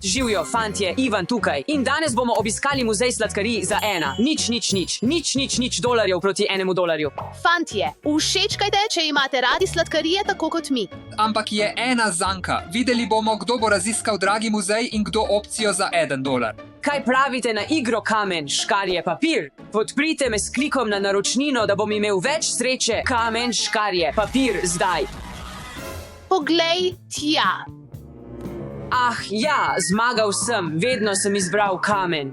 Živjo, fantje, Ivan tukaj. In danes bomo obiskali muzej sladkarij za nič dolarjev proti $1. Fantje, všečkajte, če imate radi sladkarije tako kot mi. Ampak je ena zanka. Videli bomo, kdo bo raziskal dragi muzej in kdo opcijo za $1. Kaj pravite na igro kamen, škarje, papir? Podprite me s klikom na naročnino, da bom imel več sreče. Kamen, škarje, papir, zdaj. Poglej tja. Ah, ja, zmagal sem, vedno sem izbral kamen.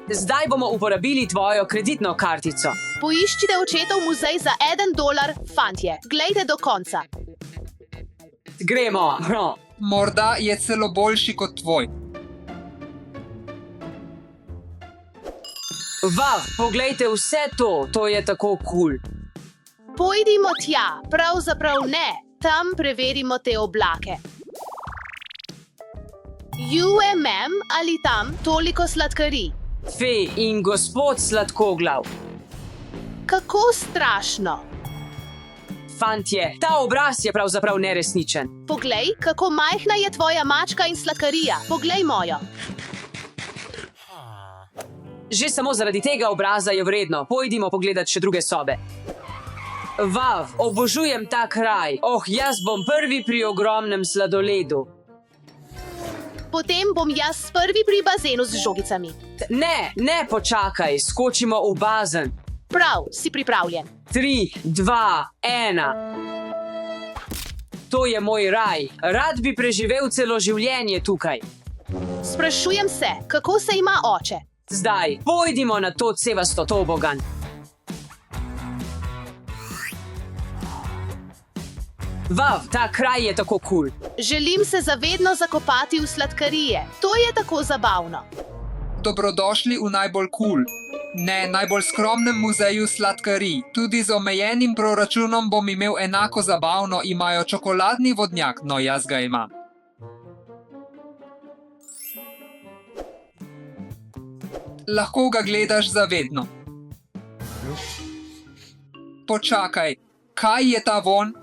Zdaj bomo uporabili tvojo kreditno kartico. Poiščite očetov muzej za $1, fantje. Glejte do konca. Gremo. Morda je celo boljši kot tvoj. Vav, poglejte vse to, to je tako kul. Pojdimo tja, pravzaprav ne. Tam preverimo te oblake. Ali tam toliko sladkarij? Fej in gospod Sladkoglav. Kako strašno. Fantje, ta obraz je pravzaprav neresničen. Poglej, kako majhna je tvoja mačka in sladkarija. Poglej mojo. Že samo zaradi tega obraza je vredno. Pojdimo pogledat še druge sobe. Vav, obožujem ta kraj. Jaz bom prvi pri ogromnem sladoledu. Potem bom jaz prvi pri bazenu z žogicami. Ne, počakaj, skočimo v bazen. Prav, si pripravljen. 3, 2, 1. To je moj raj. Rad bi preživel celo življenje tukaj. Sprašujem se, kako se ima oče? Zdaj, pojdimo na to cevasto tobogan. Vav, ta kraj je tako kul. Želim se zavedno zakopati v sladkarije. To je tako zabavno. Dobrodošli v najbolj kul, najbolj skromnem muzeju sladkarij. Tudi z omejenim proračunom bom imel enako zabavno. Imajo čokoladni vodnjak, no jaz ga imam. Lahko ga gledaš zavedno. Počakaj, kaj je ta von?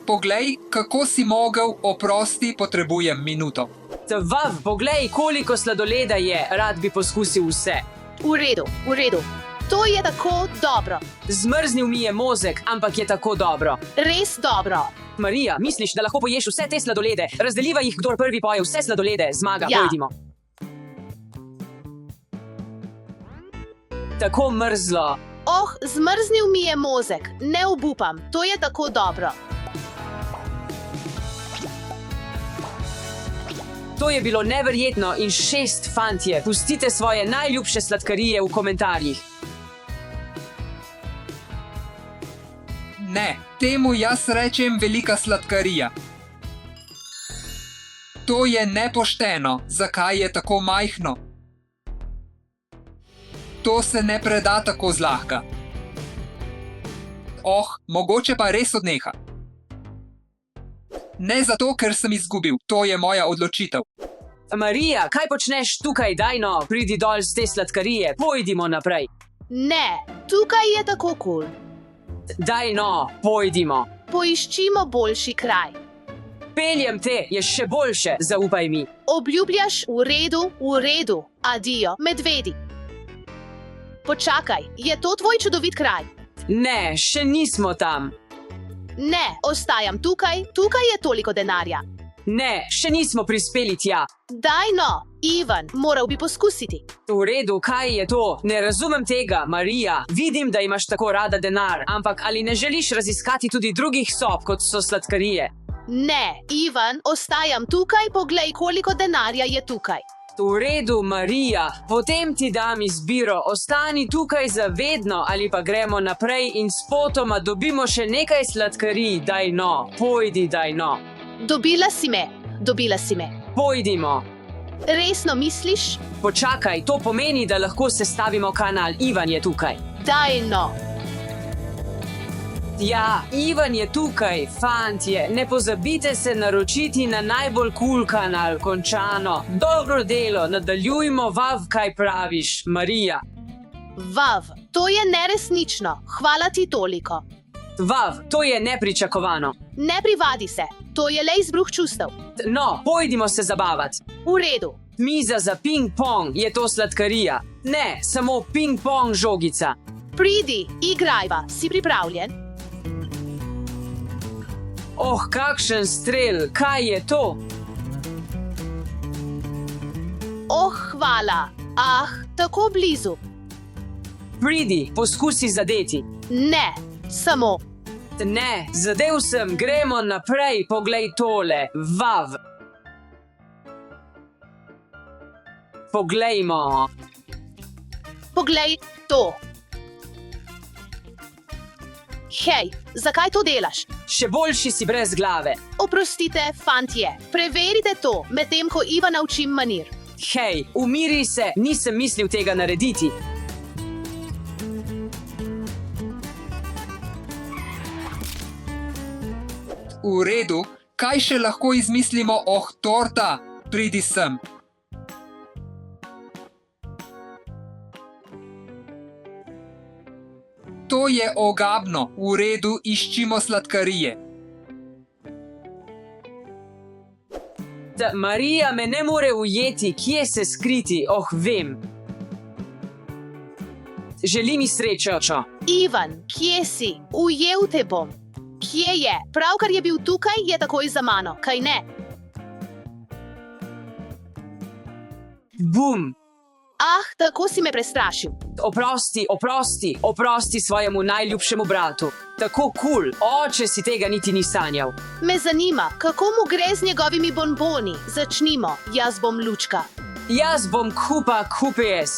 Poglej, kako si mogel, oprosti, potrebujem minuto. Vav, poglej, koliko sladoleda je, rad bi poskusil vse. V redu. To je tako dobro. Zmrznil mi je mozek, ampak je tako dobro. Res dobro. Marija, misliš, da lahko poješ vse te sladolede? Razdeliva jih, kdor prvi poje vse sladolede, zmaga, ja. Pojdimo. Tako mrzlo. Zmrznil mi je mozek. Ne obupam, to je tako dobro. To je bilo neverjetno in 6 fantje. Pustite svoje najljubše sladkarije v komentarjih. Ne, temu jaz rečem velika sladkarija. To je nepošteno. Zakaj je tako majhno? To se ne preda tako zlahka. Mogoče pa res odneha. Ne zato, ker sem izgubil. To je moja odločitev. Marija, kaj počneš tukaj? Daj no, pridi dol z te sladkarije. Pojdimo naprej. Ne, tukaj je tako kul. Daj no, pojdimo. Poiščimo boljši kraj. Peljem te, je še boljše, zaupaj mi. Obljubljaš? V redu. Adijo, medvedi. Počakaj, je to tvoj čudovit kraj? Ne, še nismo tam. Ne, ostajam tukaj je toliko denarja. Ne, še nismo prispeli tja. Daj no, Ivan, moral bi poskusiti. V redu, kaj je to? Ne razumem tega, Marija. Vidim, da imaš tako rada denar, ampak ali ne želiš raziskati tudi drugih sob, kot so sladkarije? Ne, Ivan, ostajam tukaj, poglej, koliko denarja je tukaj. V redu, Marija, potem ti dam izbiro, ostani tukaj zavedno ali pa gremo naprej in spotoma dobimo še nekaj sladkarij, daj no, pojdi, daj no. Dobila si me. Pojdimo. Resno misliš? Počakaj, to pomeni, da lahko sestavimo kanal, Ivan je tukaj. Daj no. Ja, Ivan je tukaj, fantje, ne pozabite se naročiti na najbolj kul kanal, končano. Dobro delo, nadaljujmo, Vav, kaj praviš, Marija? Vav, to je neresnično, hvala ti toliko. Vav, to je nepričakovano. Ne privadi se, to je le izbruh čustev. No, pojdimo se zabavati. V redu. Miza za ping-pong je to sladkarija. Ne, samo ping-pong žogica. Pridi, igrajva, si pripravljen? Oh, kakšen strel, kaj je to? Oh, hvala. Ah, tako blizu. Pridi, poskusi zadeti. Ne, samo. Ne, zadev sem, gremo naprej, poglej tole. Vav. Poglejmo. Poglej to. Hej, zakaj to delaš? Še boljši si brez glave. Oprostite, fantje, preverite to, medtem ko Iva naučim manir. Hej, umiri se, nisem mislil tega narediti. V redu, kaj še lahko izmislimo? Oh, torta, pridi sem. To je ogabno, v redu, iščimo sladkarije. Marija me ne more ujeti, kje se skriti, oh, vem. Želi mi srečo. Ivan, kje si? Ujel te bom. Kje je? Pravkar je bil tukaj, je takoj za mano, kaj ne? Bum! Ah, tako si me prestrašil. Oprosti svojemu najljubšemu bratu. Tako kul, oče si tega niti ni sanjal. Me zanima, kako mu gre z njegovimi bonboni. Začnimo, jaz bom Lučka. Jaz bom Kupa Kupes.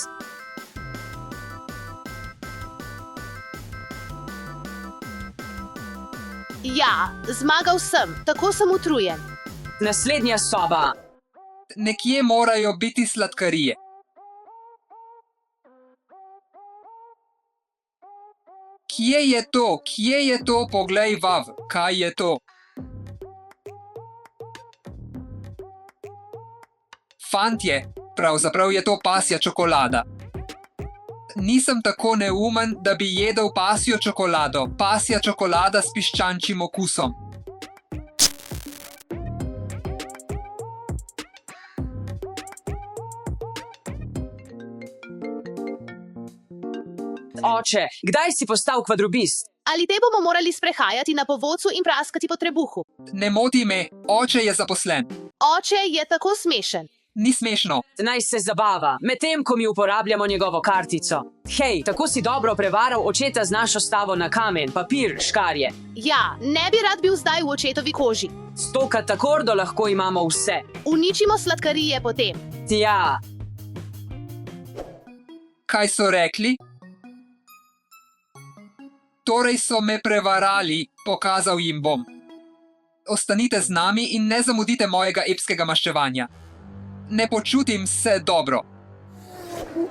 Ja, zmagal sem, tako sem utrujen. Naslednja soba. Nekje morajo biti sladkarije. Kje je to? Kje je to? Poglej, Vav, kaj je to? Fantje, pravzaprav je to pasja čokolada. Nisem tako neumen, da bi jedel pasjo čokolado. Pasja čokolada s piščančjim okusom. Oče, kdaj si postal kvadrobist? Ali te bomo morali sprehajati na povodcu in praskati po trebuhu? Ne moti me, oče je zaposlen. Oče je tako smešen. Ni smešno. Naj se zabava, medtem ko mi uporabljamo njegovo kartico. Hej, tako si dobro prevaral očeta z našo stavo na kamen, papir, škarje. Ja, ne bi rad bil zdaj v očetovi koži. S to katakordo lahko imamo vse. Uničimo sladkarije potem. Tja, Kaj so rekli? Torej so me prevarali, pokazal jim bom. Ostanite z nami in ne zamudite mojega epskega maščevanja. Ne počutim se dobro.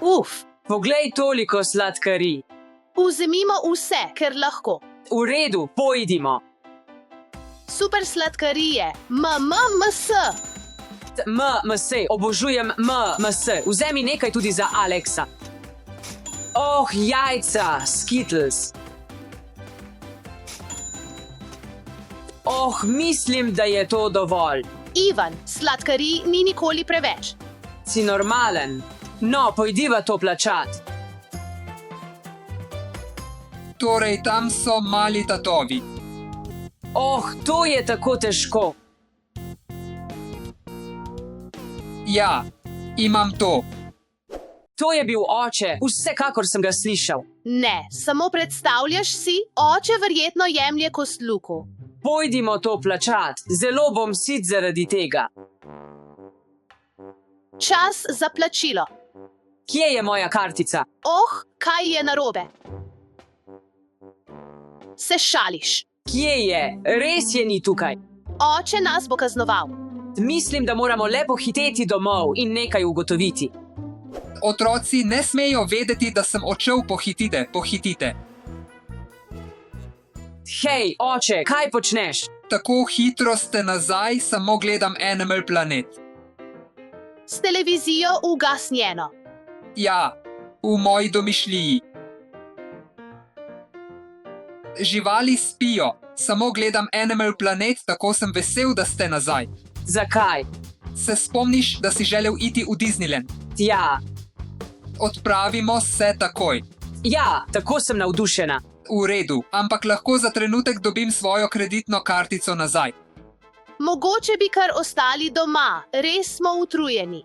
Uf, poglej toliko sladkarij. vzemimo vse, ker lahko. V redu, pojdimo. Super sladkarije, MMS. MS, obožujem MS. Vzemi nekaj tudi za Aleksa. Oh, jajca, Skittles. Oh, mislim, da je to dovolj. Ivan, sladkarij ni nikoli preveč. Si normalen. No, pojdiva to plačat. Torej, tam so mali tatovi. Oh, to je tako težko. Ja, imam to. To je bil oče, vsekakor sem ga slišal. Ne, samo predstavljaš si, oče verjetno jemlje kost Luku. Pojdimo to plačat, zelo bom sit zaradi tega. Čas za plačilo. Kje je moja kartica? Oh, kaj je narobe? Se šališ. Kje je? Res je ni tukaj. Oče nas bo kaznoval. Mislim, da moramo le pohiteti domov in nekaj ugotoviti. Otroci ne smejo vedeti, da sem odšel, pohitite. Hej, oče, kaj počneš? Tako hitro ste nazaj, samo gledam Animal Planet. S televizijo ugasnjeno. Ja, v moji domišljiji. Živali spijo, samo gledam Animal Planet, tako sem vesel, da ste nazaj. Zakaj? Se spomniš, da si želel iti v Disneyland? Ja, Odpravimo se takoj. ja, tako sem navdušena. V redu, ampak lahko za trenutek dobim svojo kreditno kartico nazaj. Mogoče bi kar ostali doma, res smo utrujeni.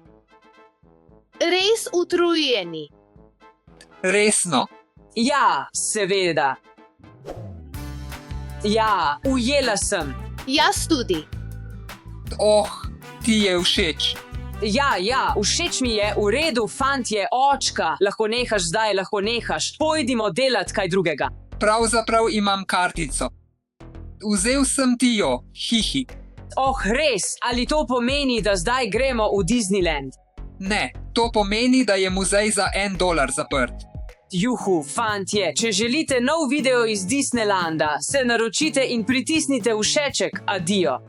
Res utrujeni. Resno. Ja, seveda. Ja, ujela sem. Jaz tudi. Oh, ti je všeč. Ja, všeč mi je, v redu, fantje, očka. Lahko nehaš zdaj, lahko nehaš. Pojdimo delat kaj drugega. Pravzaprav imam kartico. Vzel sem ti jo, hihi. Oh, res, ali to pomeni, da zdaj gremo v Disneyland? Ne, to pomeni, da je muzej za $1 zaprt. Juhu, fantje, če želite nov video iz Disneylanda, se naročite in pritisnite všeček, adijo.